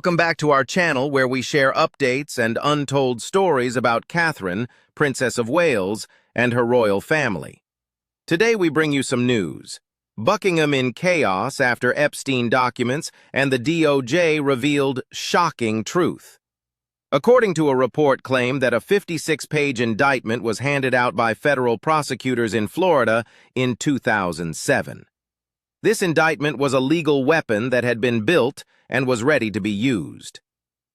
Welcome back to our channel where we share updates and untold stories about Catherine, Princess of Wales, and her royal family. Today we bring you some news. Buckingham in chaos after Epstein documents and the DOJ revealed shocking truth. According to a report claimed that a 56-page indictment was handed out by federal prosecutors in Florida in 2007. This indictment was a legal weapon that had been built and was ready to be used.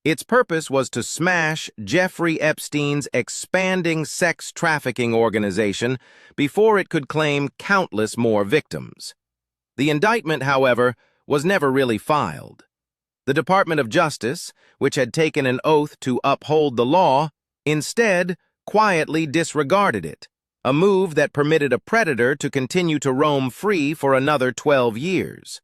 Its purpose was to smash Jeffrey Epstein's expanding sex trafficking organization before it could claim countless more victims. The indictment, however, was never really filed. The Department of Justice, which had taken an oath to uphold the law, instead quietly disregarded it, a move that permitted a predator to continue to roam free for another 12 years.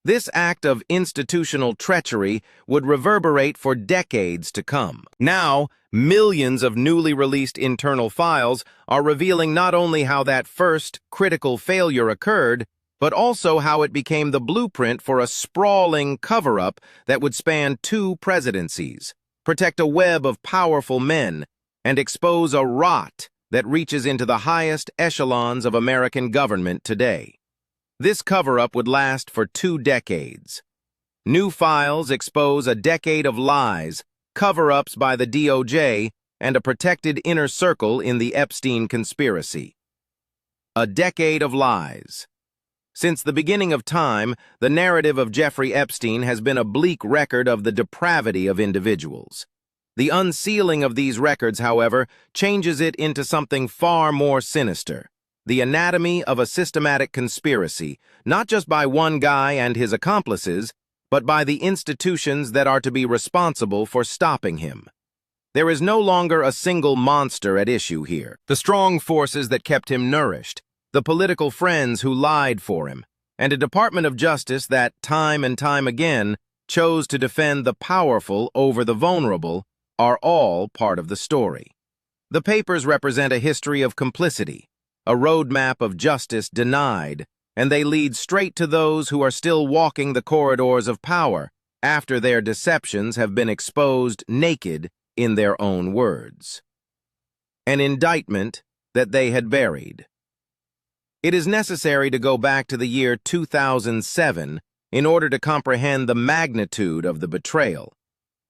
This act of institutional treachery would reverberate for decades to come. Now, millions of newly released internal files are revealing not only how that first critical failure occurred, but also how it became the blueprint for a sprawling cover-up that would span 2 presidencies, protect a web of powerful men, and expose a rot that reaches into the highest echelons of American government today. This cover-up would last for 2 decades. New files expose a decade of lies, cover-ups by the DOJ, and a protected inner circle in the Epstein conspiracy. A decade of lies. Since the beginning of time, the narrative of Jeffrey Epstein has been a bleak record of the depravity of individuals. The unsealing of these records, however, changes it into something far more sinister. The anatomy of a systematic conspiracy, not just by one guy and his accomplices, but by the institutions that are to be responsible for stopping him. There is no longer a single monster at issue here. The strong forces that kept him nourished, the political friends who lied for him, and a Department of Justice that, time and time again, chose to defend the powerful over the vulnerable, are all part of the story. The papers represent a history of complicity, a roadmap of justice denied, and they lead straight to those who are still walking the corridors of power after their deceptions have been exposed naked in their own words. An indictment that they had buried. It is necessary to go back to the year 2007 in order to comprehend the magnitude of the betrayal.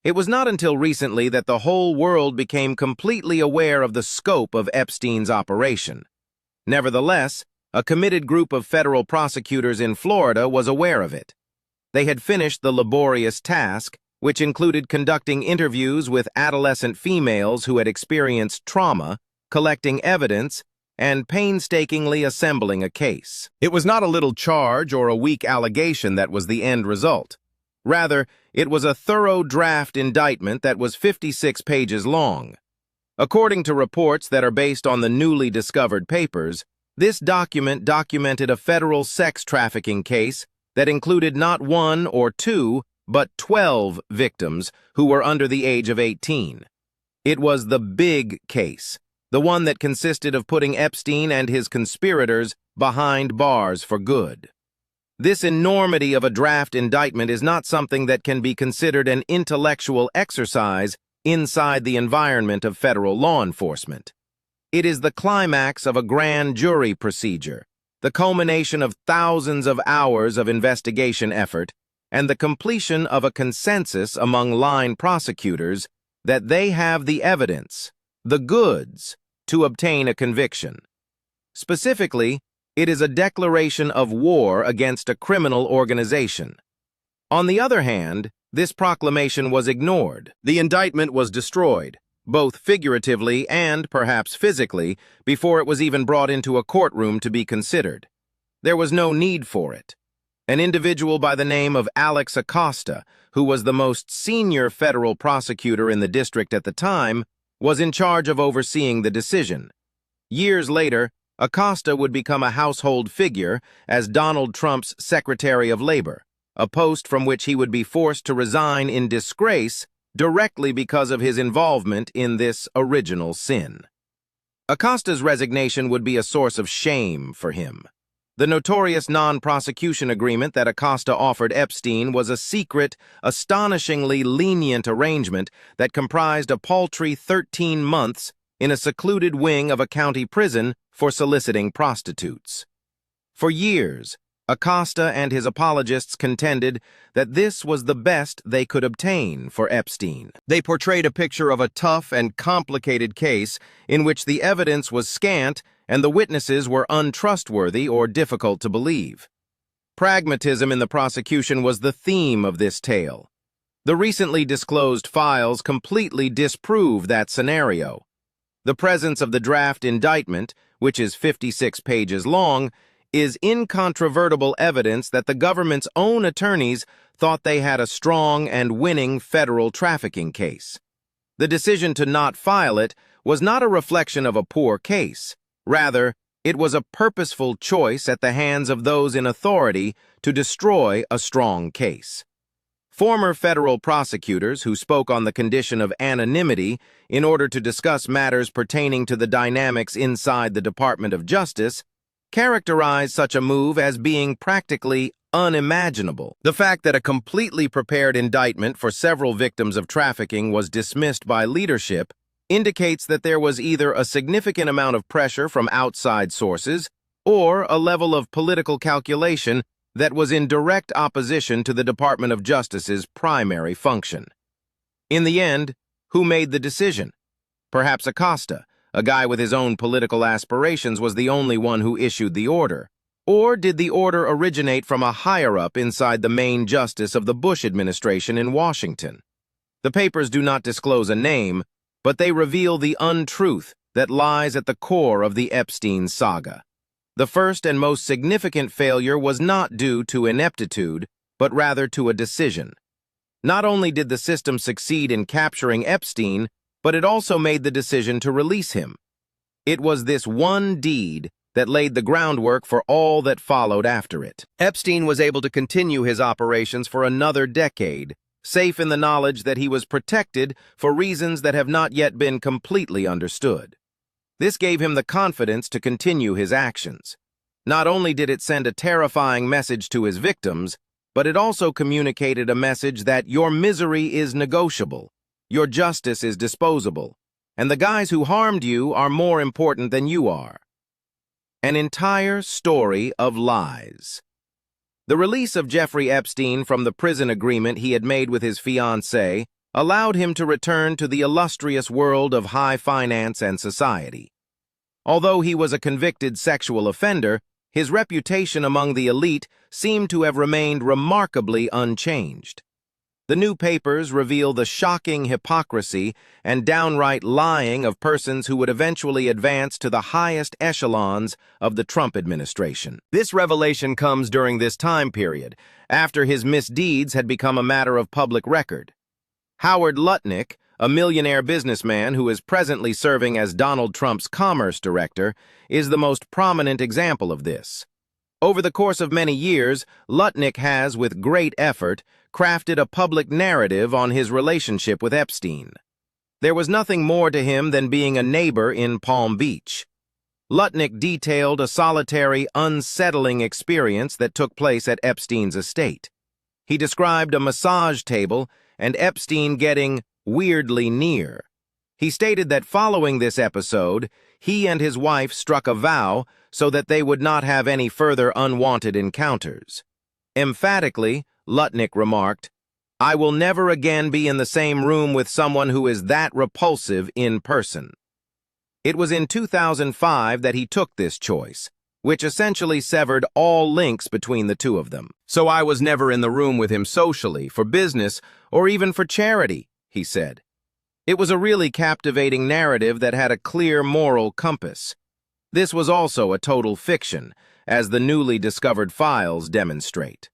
It was not until recently that the whole world became completely aware of the scope of Epstein's operation. Nevertheless, a committed group of federal prosecutors in Florida was aware of it. They had finished the laborious task, which included conducting interviews with adolescent females who had experienced trauma, collecting evidence, and painstakingly assembling a case. It was not a little charge or a weak allegation that was the end result. Rather, it was a thorough draft indictment that was 56 pages long. According to reports that are based on the newly discovered papers, this document documented a federal sex trafficking case that included not 1 or 2, but 12 victims who were under the age of 18. It was the big case, the one that consisted of putting Epstein and his conspirators behind bars for good. This enormity of a draft indictment is not something that can be considered an intellectual exercise inside the environment of federal law enforcement. It is the climax of a grand jury procedure, the culmination of thousands of hours of investigation effort, and the completion of a consensus among line prosecutors that they have the evidence, the goods, to obtain a conviction. Specifically, it is a declaration of war against a criminal organization. On the other hand, this proclamation was ignored. The indictment was destroyed, both figuratively and perhaps physically, before it was even brought into a courtroom to be considered. There was no need for it. An individual by the name of Alex Acosta, who was the most senior federal prosecutor in the district at the time, was in charge of overseeing the decision. Years later, Acosta would become a household figure as Donald Trump's Secretary of Labor, a post from which he would be forced to resign in disgrace directly because of his involvement in this original sin. Acosta's resignation would be a source of shame for him. The notorious non-prosecution agreement that Acosta offered Epstein was a secret, astonishingly lenient arrangement that comprised a paltry 13 months in a secluded wing of a county prison for soliciting prostitutes. For years, Acosta and his apologists contended that this was the best they could obtain for Epstein. They portrayed a picture of a tough and complicated case in which the evidence was scant and the witnesses were untrustworthy or difficult to believe. Pragmatism in the prosecution was the theme of this tale. The recently disclosed files completely disprove that scenario. The presence of the draft indictment, which is 56 pages long, is incontrovertible evidence that the government's own attorneys thought they had a strong and winning federal trafficking case. The decision to not file it was not a reflection of a poor case. Rather, it was a purposeful choice at the hands of those in authority to destroy a strong case. Former federal prosecutors who spoke on the condition of anonymity in order to discuss matters pertaining to the dynamics inside the Department of Justice characterized such a move as being practically unimaginable. The fact that a completely prepared indictment for several victims of trafficking was dismissed by leadership indicates that there was either a significant amount of pressure from outside sources or a level of political calculation that was in direct opposition to the Department of Justice's primary function. In the end, who made the decision? Perhaps Acosta, a guy with his own political aspirations, was the only one who issued the order. Or did the order originate from a higher-up inside the main justice of the Bush administration in Washington? The papers do not disclose a name, but they reveal the untruth that lies at the core of the Epstein saga. The first and most significant failure was not due to ineptitude, but rather to a decision. Not only did the system succeed in capturing Epstein, but it also made the decision to release him. It was this one deed that laid the groundwork for all that followed after it. Epstein was able to continue his operations for another decade, safe in the knowledge that he was protected for reasons that have not yet been completely understood. This gave him the confidence to continue his actions. Not only did it send a terrifying message to his victims, but it also communicated a message that your misery is negotiable, your justice is disposable, and the guys who harmed you are more important than you are. An entire story of lies. The release of Jeffrey Epstein from the prison agreement he had made with his fiancée allowed him to return to the illustrious world of high finance and society. Although he was a convicted sexual offender, his reputation among the elite seemed to have remained remarkably unchanged. The new papers reveal the shocking hypocrisy and downright lying of persons who would eventually advance to the highest echelons of the Trump administration. This revelation comes during this time period, after his misdeeds had become a matter of public record. Howard Lutnick, a millionaire businessman who is presently serving as Donald Trump's commerce director, is the most prominent example of this. Over the course of many years, Lutnick has, with great effort, crafted a public narrative on his relationship with Epstein. There was nothing more to him than being a neighbor in Palm Beach. Lutnick detailed a solitary, unsettling experience that took place at Epstein's estate. He described a massage table and Epstein getting weirdly near. He stated that following this episode, he and his wife struck a vow so that they would not have any further unwanted encounters. Emphatically, Lutnick remarked, "I will never again be in the same room with someone who is that repulsive in person." It was in 2005 that he took this choice, which essentially severed all links between the two of them. "So I was never in the room with him socially, for business, or even for charity," he said. It was a really captivating narrative that had a clear moral compass. This was also a total fiction, as the newly discovered files demonstrate.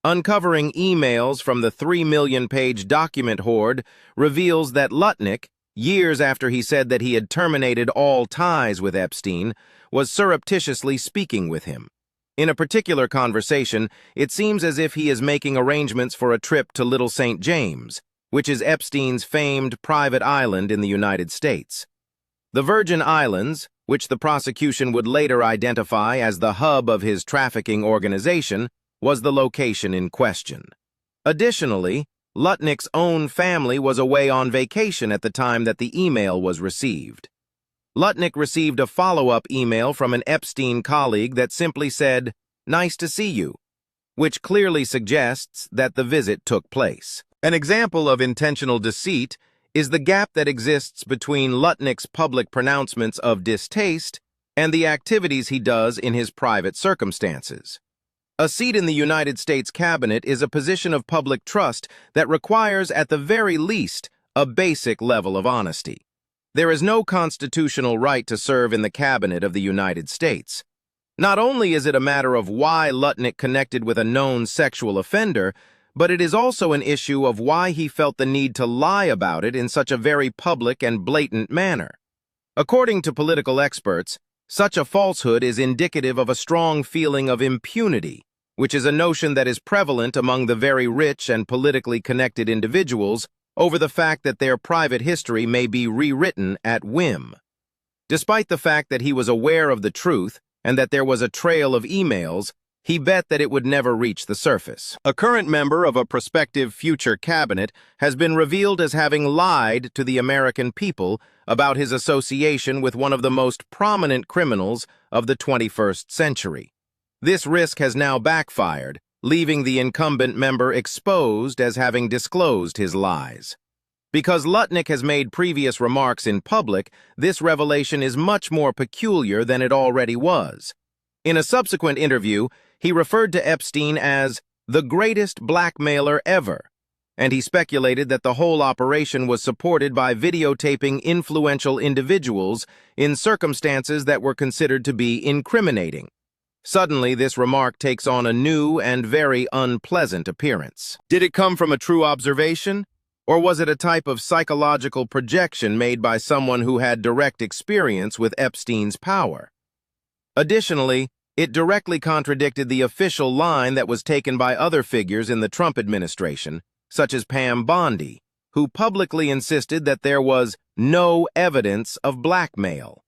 Uncovering emails from the 3 million-page document hoard reveals that Lutnick, years after he said that he had terminated all ties with Epstein, was surreptitiously speaking with him. In a particular conversation, it seems as if he is making arrangements for a trip to Little St. James, which is Epstein's famed private island in the United States. The Virgin Islands, which the prosecution would later identify as the hub of his trafficking organization, was the location in question. Additionally, Lutnick's own family was away on vacation at the time that the email was received. Lutnick received a follow-up email from an Epstein colleague that simply said, "Nice to see you," which clearly suggests that the visit took place. An example of intentional deceit is the gap that exists between Lutnick's public pronouncements of distaste and the activities he does in his private circumstances. A seat in the United States cabinet is a position of public trust that requires, at the very least, a basic level of honesty. There is no constitutional right to serve in the cabinet of the United States. Not only is it a matter of why Lutnick connected with a known sexual offender, but it is also an issue of why he felt the need to lie about it in such a very public and blatant manner. According to political experts, such a falsehood is indicative of a strong feeling of impunity, which is a notion that is prevalent among the very rich and politically connected individuals over the fact that their private history may be rewritten at whim. Despite the fact that he was aware of the truth and that there was a trail of emails, he bet that it would never reach the surface. A current member of a prospective future cabinet has been revealed as having lied to the American people about his association with one of the most prominent criminals of the 21st century. This risk has now backfired, leaving the incumbent member exposed as having disclosed his lies. Because Lutnick has made previous remarks in public, this revelation is much more peculiar than it already was. In a subsequent interview, he referred to Epstein as the greatest blackmailer ever, and he speculated that the whole operation was supported by videotaping influential individuals in circumstances that were considered to be incriminating. Suddenly, this remark takes on a new and very unpleasant appearance. Did it come from a true observation? Or was it a type of psychological projection made by someone who had direct experience with Epstein's power? Additionally, it directly contradicted the official line that was taken by other figures in the Trump administration, such as Pam Bondi, who publicly insisted that there was no evidence of blackmail.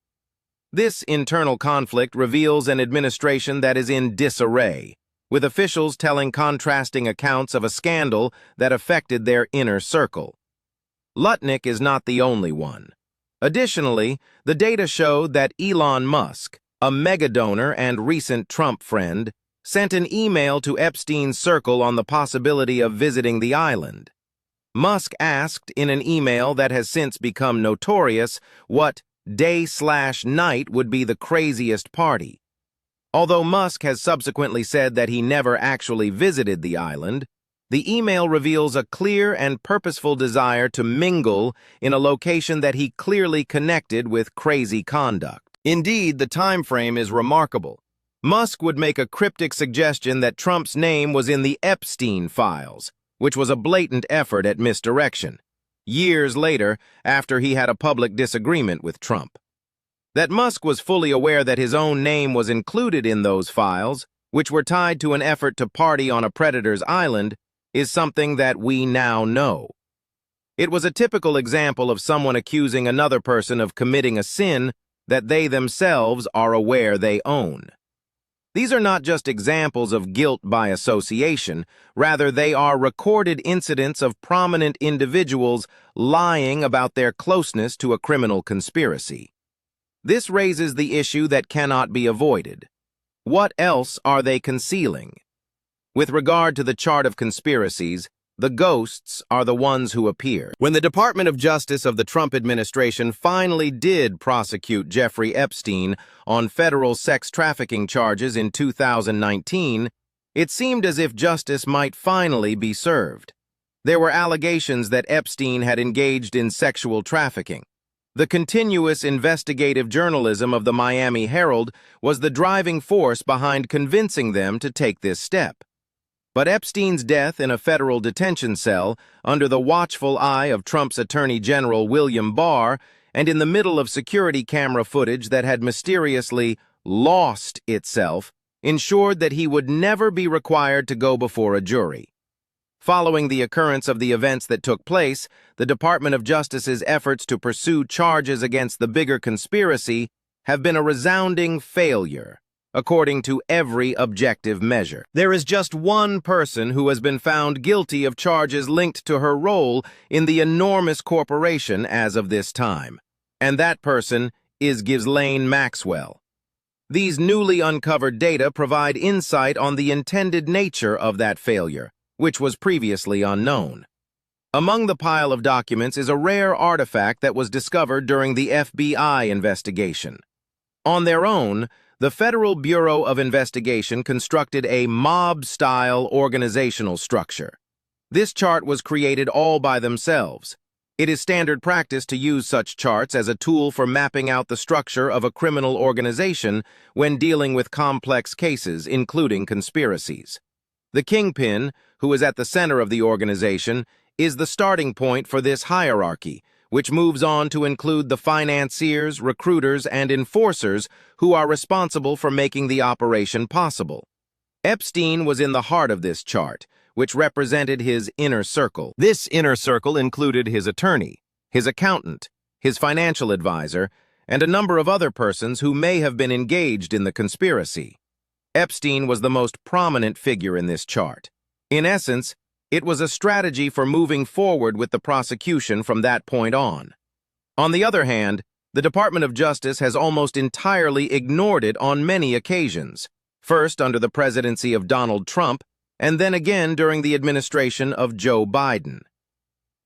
This internal conflict reveals an administration that is in disarray, with officials telling contrasting accounts of a scandal that affected their inner circle. Lutnick is not the only one. Additionally, the data showed that Elon Musk, a mega-donor and recent Trump friend, sent an email to Epstein's circle on the possibility of visiting the island. Musk asked in an email that has since become notorious what day/night would be the craziest party. Although Musk has subsequently said that he never actually visited the island, the email reveals a clear and purposeful desire to mingle in a location that he clearly connected with crazy conduct. Indeed, the time frame is remarkable. Musk would make a cryptic suggestion that Trump's name was in the Epstein files, which was a blatant effort at misdirection, years later after he had a public disagreement with Trump. That Musk was fully aware that his own name was included in those files, which were tied to an effort to party on a predator's island, is something that we now know. It was a typical example of someone accusing another person of committing a sin that they themselves are aware they own. These are not just examples of guilt by association, rather they are recorded incidents of prominent individuals lying about their closeness to a criminal conspiracy. This raises the issue that cannot be avoided. What else are they concealing? With regard to the chart of conspiracies, the ghosts are the ones who appear. When the Department of Justice of the Trump administration finally did prosecute Jeffrey Epstein on federal sex trafficking charges in 2019, it seemed as if justice might finally be served. There were allegations that Epstein had engaged in sexual trafficking. The continuous investigative journalism of the Miami Herald was the driving force behind convincing them to take this step. But Epstein's death in a federal detention cell, under the watchful eye of Trump's Attorney General William Barr, and in the middle of security camera footage that had mysteriously lost itself, ensured that he would never be required to go before a jury. Following the occurrence of the events that took place, the Department of Justice's efforts to pursue charges against the bigger conspiracy have been a resounding failure, according to every objective measure. There is just one person who has been found guilty of charges linked to her role in the enormous corporation as of this time, and that person is Ghislaine Maxwell. These newly uncovered data provide insight on the intended nature of that failure, which was previously unknown. Among the pile of documents is a rare artifact that was discovered during the FBI investigation. On their own, the Federal Bureau of Investigation constructed a mob-style organizational structure. This chart was created all by themselves. It is standard practice to use such charts as a tool for mapping out the structure of a criminal organization when dealing with complex cases, including conspiracies. The kingpin, who is at the center of the organization, is the starting point for this hierarchy, which moves on to include the financiers, recruiters, and enforcers who are responsible for making the operation possible. Epstein was in the heart of this chart, which represented his inner circle. This inner circle included his attorney, his accountant, his financial advisor, and a number of other persons who may have been engaged in the conspiracy. Epstein was the most prominent figure in this chart. In essence, it was a strategy for moving forward with the prosecution from that point on. On the other hand, the Department of Justice has almost entirely ignored it on many occasions, first under the presidency of Donald Trump, and then again during the administration of Joe Biden.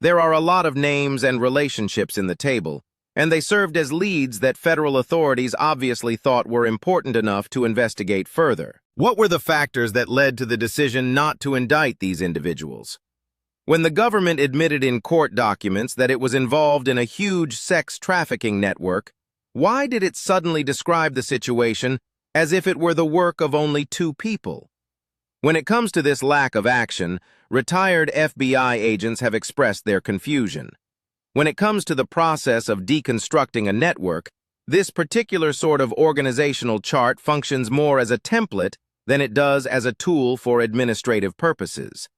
There are a lot of names and relationships in the table, and they served as leads that federal authorities obviously thought were important enough to investigate further. What were the factors that led to the decision not to indict these individuals? When the government admitted in court documents that it was involved in a huge sex trafficking network, why did it suddenly describe the situation as if it were the work of only 2 people? When it comes to this lack of action, retired FBI agents have expressed their confusion. When it comes to the process of deconstructing a network, this particular sort of organizational chart functions more as a template than it does as a tool for administrative purposes.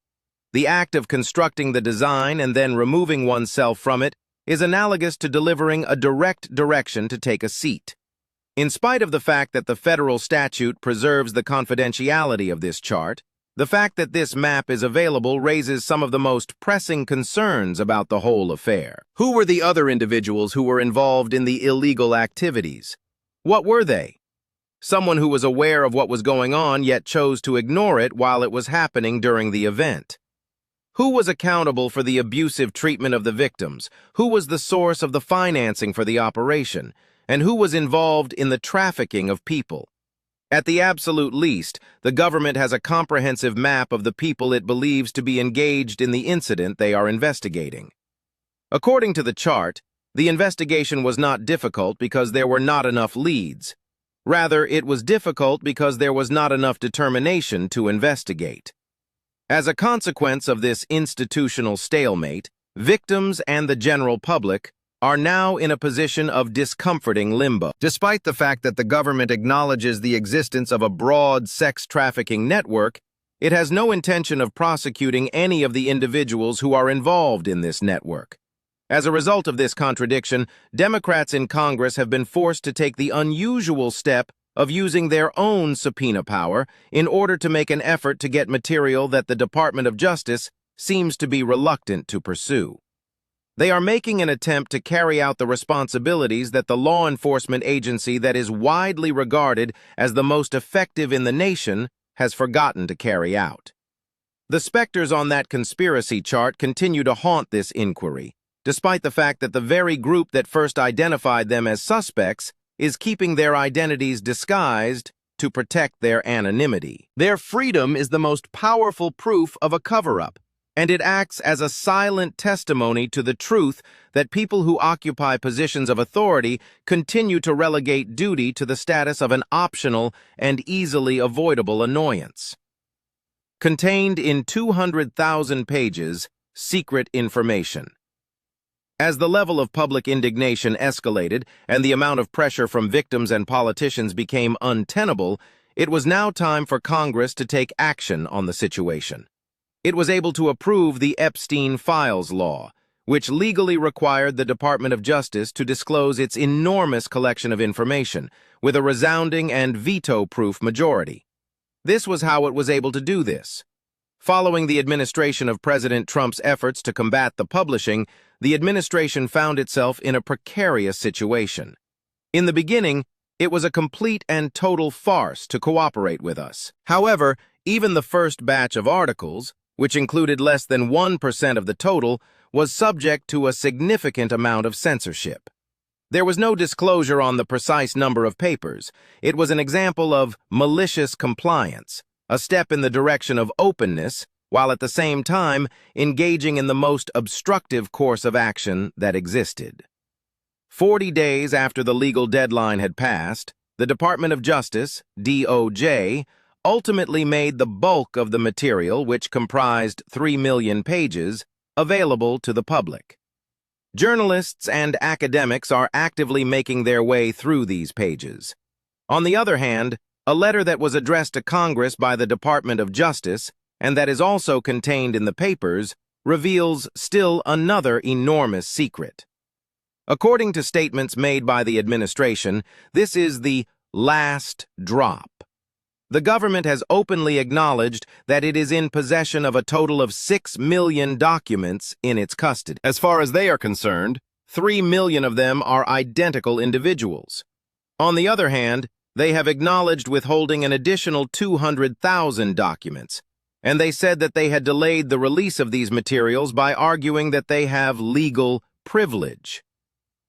The act of constructing the design and then removing oneself from it is analogous to delivering a direct direction to take a seat. In spite of the fact that the federal statute preserves the confidentiality of this chart, the fact that this map is available raises some of the most pressing concerns about the whole affair. Who were the other individuals who were involved in the illegal activities? What were they? Someone who was aware of what was going on yet chose to ignore it while it was happening during the event. Who was accountable for the abusive treatment of the victims? Who was the source of the financing for the operation? And who was involved in the trafficking of people? At the absolute least, the government has a comprehensive map of the people it believes to be engaged in the incident they are investigating. According to the chart, the investigation was not difficult because there were not enough leads. Rather, it was difficult because there was not enough determination to investigate. As a consequence of this institutional stalemate, victims and the general public are now in a position of discomforting limbo. Despite the fact that the government acknowledges the existence of a broad sex trafficking network, it has no intention of prosecuting any of the individuals who are involved in this network. As a result of this contradiction, Democrats in Congress have been forced to take the unusual step of using their own subpoena power in order to make an effort to get material that the Department of Justice seems to be reluctant to pursue. They are making an attempt to carry out the responsibilities that the law enforcement agency that is widely regarded as the most effective in the nation has forgotten to carry out. The specters on that conspiracy chart continue to haunt this inquiry, despite the fact that the very group that first identified them as suspects is keeping their identities disguised to protect their anonymity. Their freedom is the most powerful proof of a cover-up, and it acts as a silent testimony to the truth that people who occupy positions of authority continue to relegate duty to the status of an optional and easily avoidable annoyance. Contained in 200,000 pages, secret information. As the level of public indignation escalated and the amount of pressure from victims and politicians became untenable, it was now time for Congress to take action on the situation. It was able to approve the Epstein Files Law, which legally required the Department of Justice to disclose its enormous collection of information, with a resounding and veto-proof majority. This was how it was able to do this. Following the administration of President Trump's efforts to combat the publishing, the administration found itself in a precarious situation. In the beginning, it was a complete and total farce to cooperate with us. However, even the first batch of articles, which included less than 1% of the total, was subject to a significant amount of censorship. There was no disclosure on the precise number of papers. It was an example of malicious compliance, a step in the direction of openness, while at the same time engaging in the most obstructive course of action that existed. 40 days after the legal deadline had passed, the Department of Justice, DOJ, ultimately made the bulk of the material, which comprised 3 million pages, available to the public. Journalists and academics are actively making their way through these pages. On the other hand, a letter that was addressed to Congress by the Department of Justice, and that is also contained in the papers, reveals still another enormous secret. According to statements made by the administration, this is the last drop. The government has openly acknowledged that it is in possession of a total of 6 million documents in its custody. As far as they are concerned, 3 million of them are identical individuals. On the other hand, they have acknowledged withholding an additional 200,000 documents, and they said that they had delayed the release of these materials by arguing that they have legal privilege.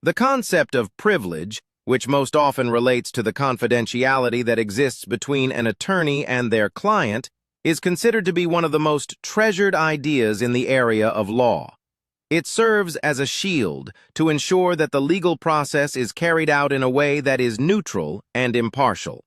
The concept of privilege, which most often relates to the confidentiality that exists between an attorney and their client, is considered to be one of the most treasured ideas in the area of law. It serves as a shield to ensure that the legal process is carried out in a way that is neutral and impartial.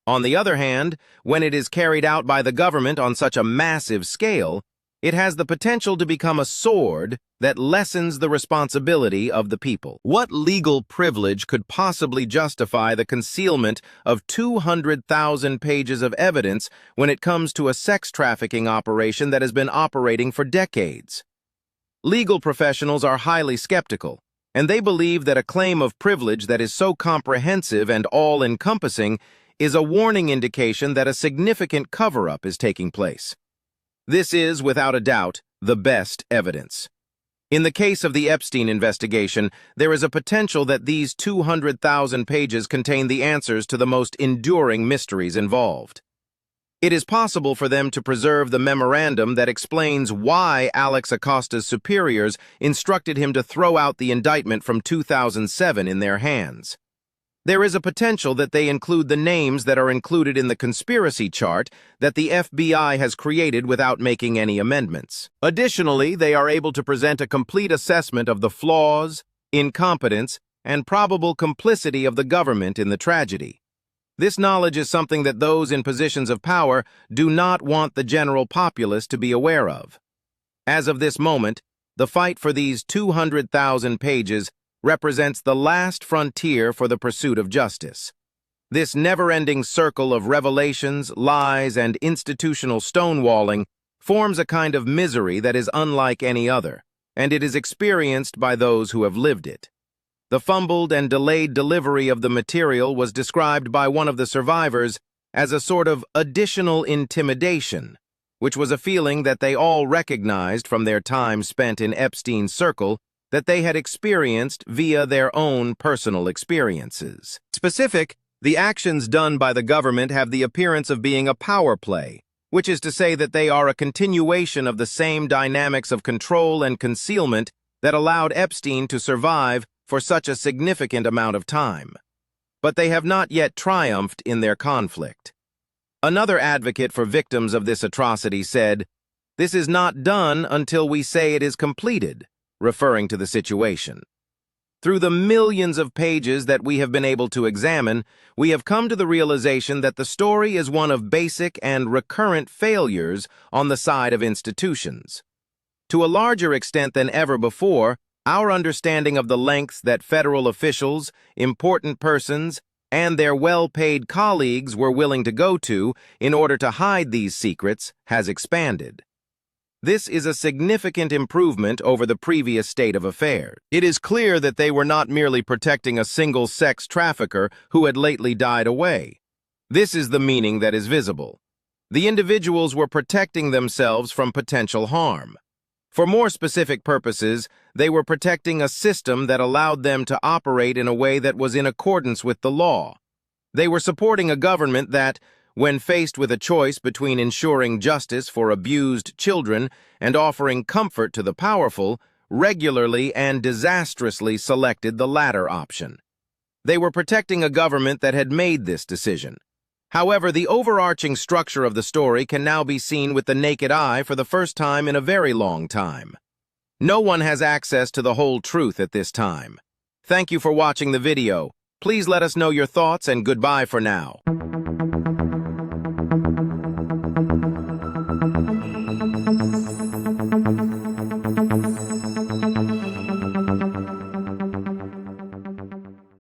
On the other hand, when it is carried out by the government on such a massive scale, it has the potential to become a sword that lessens the responsibility of the people. What legal privilege could possibly justify the concealment of 200,000 pages of evidence when it comes to a sex trafficking operation that has been operating for decades? Legal professionals are highly skeptical, and they believe that a claim of privilege that is so comprehensive and all-encompassing is a warning indication that a significant cover-up is taking place. This is, without a doubt, the best evidence. In the case of the Epstein investigation, there is a potential that these 200,000 pages contain the answers to the most enduring mysteries involved. It is possible for them to preserve the memorandum that explains why Alex Acosta's superiors instructed him to throw out the indictment from 2007 in their hands. There is a potential that they include the names that are included in the conspiracy chart that the FBI has created without making any amendments. Additionally, they are able to present a complete assessment of the flaws, incompetence, and probable complicity of the government in the tragedy. This knowledge is something that those in positions of power do not want the general populace to be aware of. As of this moment, the fight for these 200,000 pages represents the last frontier for the pursuit of justice. This never-ending circle of revelations, lies, and institutional stonewalling forms a kind of misery that is unlike any other, and it is experienced by those who have lived it. The fumbled and delayed delivery of the material was described by one of the survivors as a sort of additional intimidation, which was a feeling that they all recognized from their time spent in Epstein's circle that they had experienced via their own personal experiences. The actions done by the government have the appearance of being a power play, which is to say that they are a continuation of the same dynamics of control and concealment that allowed Epstein to survive for such a significant amount of time. But they have not yet triumphed in their conflict. Another advocate for victims of this atrocity said, "This is not done until we say it is completed," referring to the situation. Through the millions of pages that we have been able to examine, we have come to the realization that the story is one of basic and recurrent failures on the side of institutions. To a larger extent than ever before, our understanding of the lengths that federal officials, important persons, and their well-paid colleagues were willing to go to in order to hide these secrets has expanded. This is a significant improvement over the previous state of affairs. It is clear that they were not merely protecting a single sex trafficker who had lately died away. This is the meaning that is visible. The individuals were protecting themselves from potential harm. For more specific purposes, they were protecting a system that allowed them to operate in a way that was in accordance with the law. They were supporting a government that, when faced with a choice between ensuring justice for abused children and offering comfort to the powerful, regularly and disastrously selected the latter option. They were protecting a government that had made this decision. However, the overarching structure of the story can now be seen with the naked eye for the first time in a very long time. No one has access to the whole truth at this time. Thank you for watching the video. Please let us know your thoughts and goodbye for now.